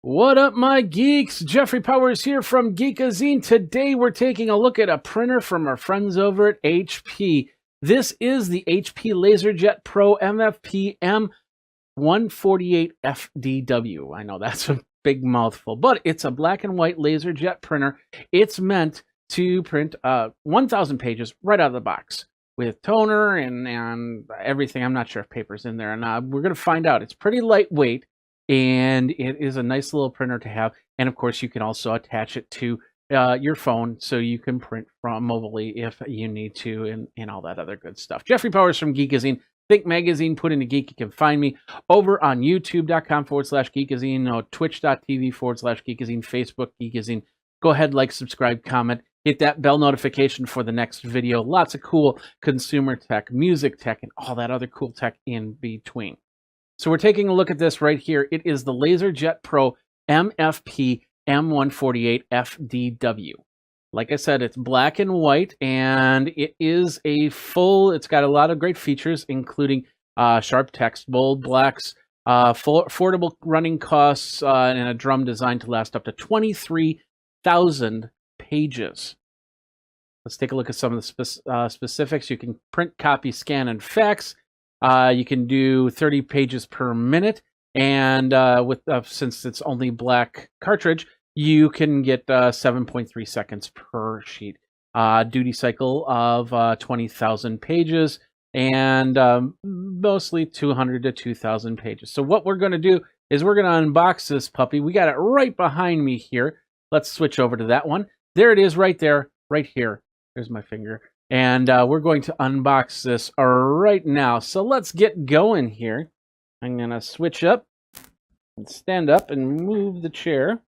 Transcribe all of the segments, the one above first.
What up, my geeks? Jeffrey Powers here from Geekazine. Today we're taking a look at a printer from our friends over at HP. This is the HP LaserJet Pro MFP M148fdw. I know that's a big mouthful, but it's a black and white LaserJet printer. It's meant to print 1,000 pages right out of the box with toner and everything. I'm not sure if paper's in there, and we're going to find out. It's pretty lightweight. And it is a nice little printer to have. And of course, you can also attach it to your phone so you can print from mobilely if you need to, and all that other good stuff. Jeffrey Powers from Geekazine. Think Magazine, put in a geek. You can find me over on youtube.com/Geekazine, twitch.tv/Geekazine, Facebook Geekazine. Go ahead, like, subscribe, comment, hit that bell notification for the next video. Lots of cool consumer tech, music tech, and all that other cool tech in between. So we're taking a look at this right here. It is the LaserJet Pro MFP M148fdw. Like I said, it's black and white, and it is it's got a lot of great features, including sharp text, bold blacks, affordable running costs, and a drum designed to last up to 23,000 pages. Let's take a look at some of the specifics. You can print, copy, scan, and fax. You can do 30 pages per minute, and since it's only black cartridge, you can get 7.3 seconds per sheet. Duty cycle of 20,000 pages, and mostly 200 to 2,000 pages. So what we're going to do is we're going to unbox this puppy. We got it right behind me here. Let's switch over to that one. There it is right there, right here. There's my finger. And we're going to unbox this right now. So let's get going here. I'm going to switch up and stand up and move the chair.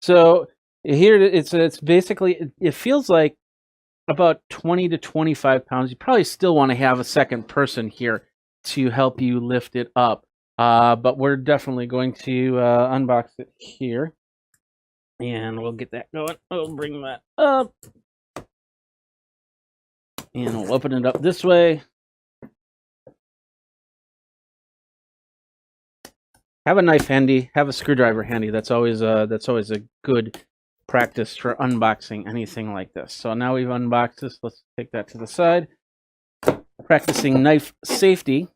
So here it's basically, it feels like about 20 to 25 pounds. You probably still want to have a second person here to help you lift it up. But we're definitely going to unbox it here. And we'll get that going. We'll bring that up. And we'll open it up this way. Have a knife handy. Have a screwdriver handy. That's always a good practice for unboxing anything like this. So now we've unboxed this. Let's take that to the side. Practicing knife safety.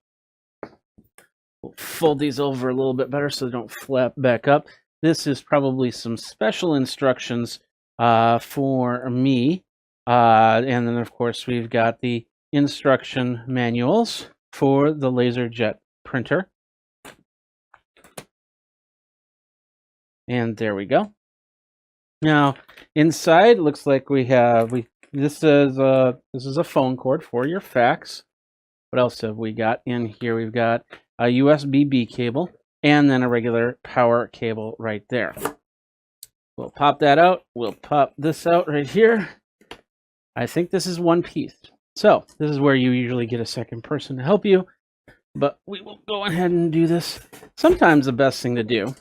We'll fold these over a little bit better so they don't flap back up. This is probably some special instructions for me. And then, of course, we've got the instruction manuals for the LaserJet printer. And there we go. Now, inside, looks like we have this is a phone cord for your fax. What else have we got in here? We've got a USB-B cable and then a regular power cable right there. We'll pop that out. We'll pop this out right here. I think this is one piece. So this is where you usually get a second person to help you, but we will go ahead and do this. Sometimes the best thing to do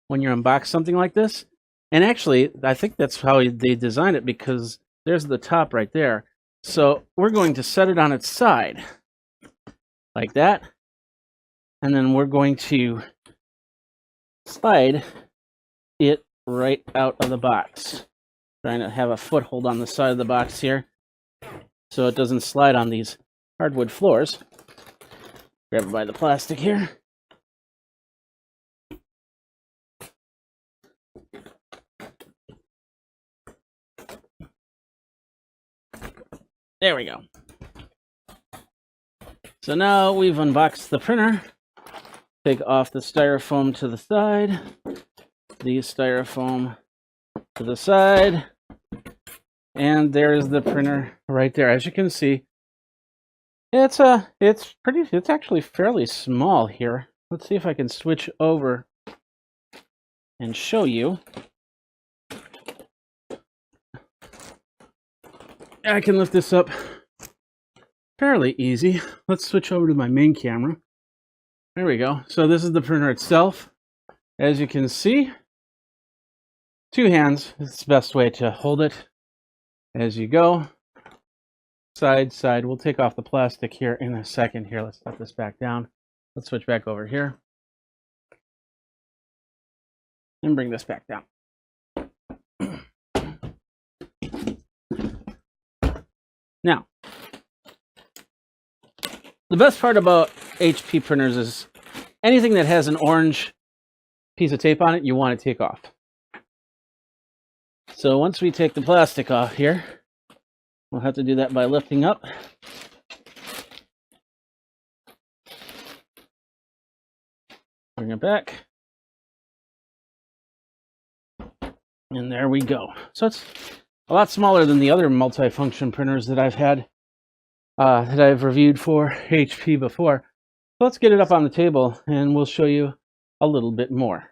when you unbox something like this, and actually I think that's how they designed it, because there's the top right there. So we're going to set it on its side like that, and then we're going to slide it right out of the box. Trying to have a foothold on the side of the box here so it doesn't slide on these hardwood floors. Grab it by the plastic here. There we go. So now we've unboxed the printer. Take off the styrofoam to the side, the styrofoam to the side. And there's the printer right there. As you can see, it's actually fairly small here. Let's see if I can switch over and show you. I can lift this up fairly easy. Let's switch over to my main camera. There we go. So this is the printer itself. As you can see, two hands is the best way to hold it. As you go, side, side. We'll take off the plastic here in a second here. Let's set this back down. Let's switch back over here. and bring this back down. Now, the best part about HP printers is anything that has an orange piece of tape on it, you want to take off. So once we take the plastic off here, we'll have to do that by lifting up. Bring it back. And there we go. So it's a lot smaller than the other multifunction printers that I've had, that I've reviewed for HP before. So let's get it up on the table and we'll show you a little bit more.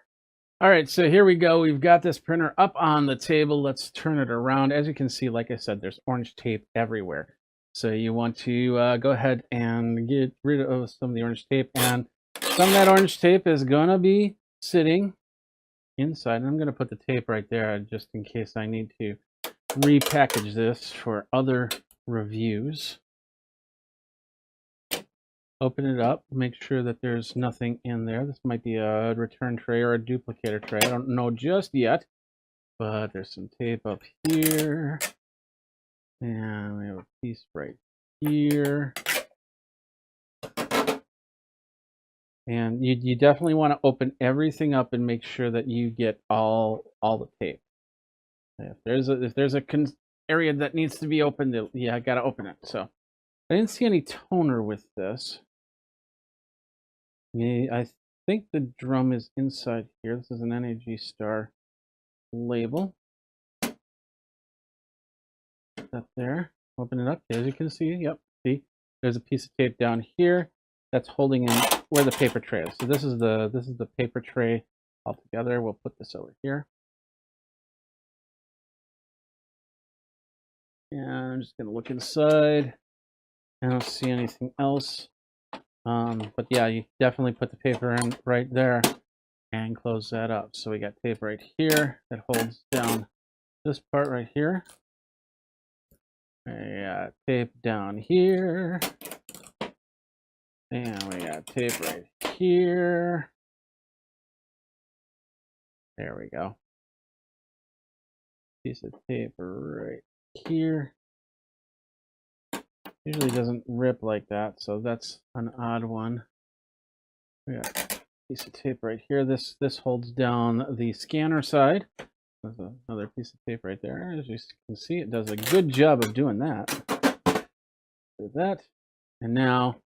All right, so here we go. We've got this printer up on the table. Let's turn it around. As you can see, like I said, there's orange tape everywhere. So you want to go ahead and get rid of some of the orange tape. And some of that orange tape is going to be sitting inside. And I'm going to put the tape right there just in case I need to repackage this for other reviews. Open it up, make sure that there's nothing in there. This might be a return tray or a duplicator tray. I don't know just yet, but there's some tape up here. And we have a piece right here. And you definitely want to open everything up and make sure that you get all the tape. If there's a area that needs to be opened, yeah, I got to open it. So I didn't see any toner with this. I think the drum is inside here. This is an NAG Star label. Up there. Open it up. As you can see, yep. See, there's a piece of tape down here that's holding in where the paper tray is. So this is the paper tray altogether. We'll put this over here. And I'm just gonna look inside. I don't see anything else. But yeah, you definitely put the paper in right there and close that up. So we got tape right here that holds down this part right here. We got tape down here. And we got tape right here. There we go. Piece of tape right here. Usually doesn't rip like that, so that's an odd one. We got a piece of tape right here. This holds down the scanner side. There's another piece of tape right there. As you can see, it does a good job of doing that. Do that, and now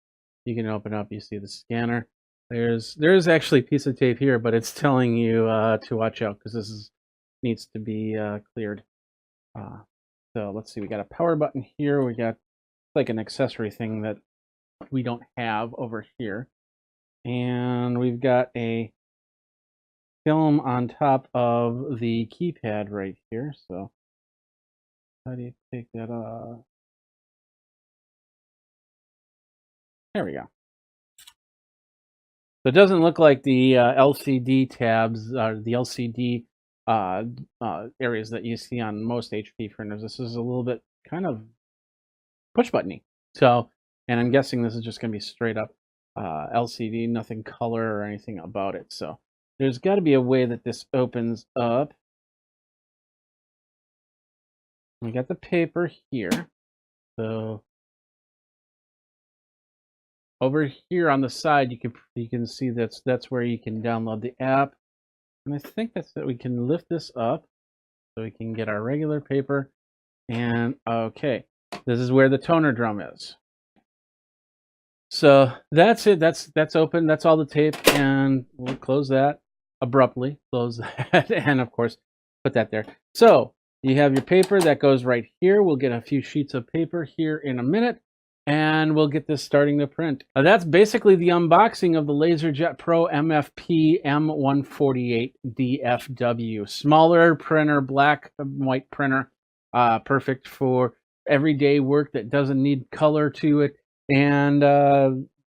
you can open up. You see the scanner. There's actually a piece of tape here, but it's telling you to watch out because this needs to be cleared. So let's see. We got a power button here. We got like an accessory thing that we don't have over here, and we've got a film on top of the keypad right here. So how do you take that off? There we go. So it doesn't look like the LCD tabs or the LCD areas that you see on most HP printers. This is a little bit kind of push buttony. So, and I'm guessing this is just going to be straight up LCD, nothing color or anything about it. So there's got to be a way that this opens up. We got the paper here. So over here on the side, you can see that's where you can download the app. And I think that's that. We can lift this up so we can get our regular paper. And okay. This is where the toner drum is. So that's it. That's open. That's all the tape. And we'll close that abruptly. Close that. And of course, put that there. So you have your paper that goes right here. We'll get a few sheets of paper here in a minute. And we'll get this starting to print. That's basically the unboxing of the LaserJet Pro MFP M148fdw. Smaller printer, black and white printer. Perfect for everyday work that doesn't need color to it. And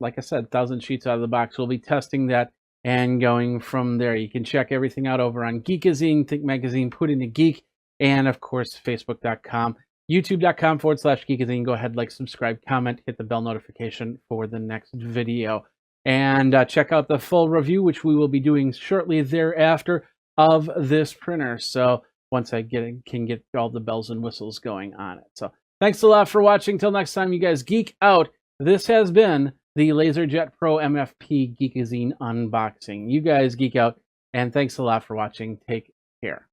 like I said, 1,000 sheets out of the box. We'll be testing that and going from there. You can check everything out over on Geekazine, Think Magazine, Put in a Geek, and of course, Facebook.com, YouTube.com/Geekazine. Go ahead, like, subscribe, comment, hit the bell notification for the next video. And check out the full review, which we will be doing shortly thereafter. of this printer. So once I can get all the bells and whistles going on it. So thanks a lot for watching. Till next time, you guys geek out. This has been the LaserJet Pro MFP Geekazine unboxing. You guys geek out, and thanks a lot for watching. Take care.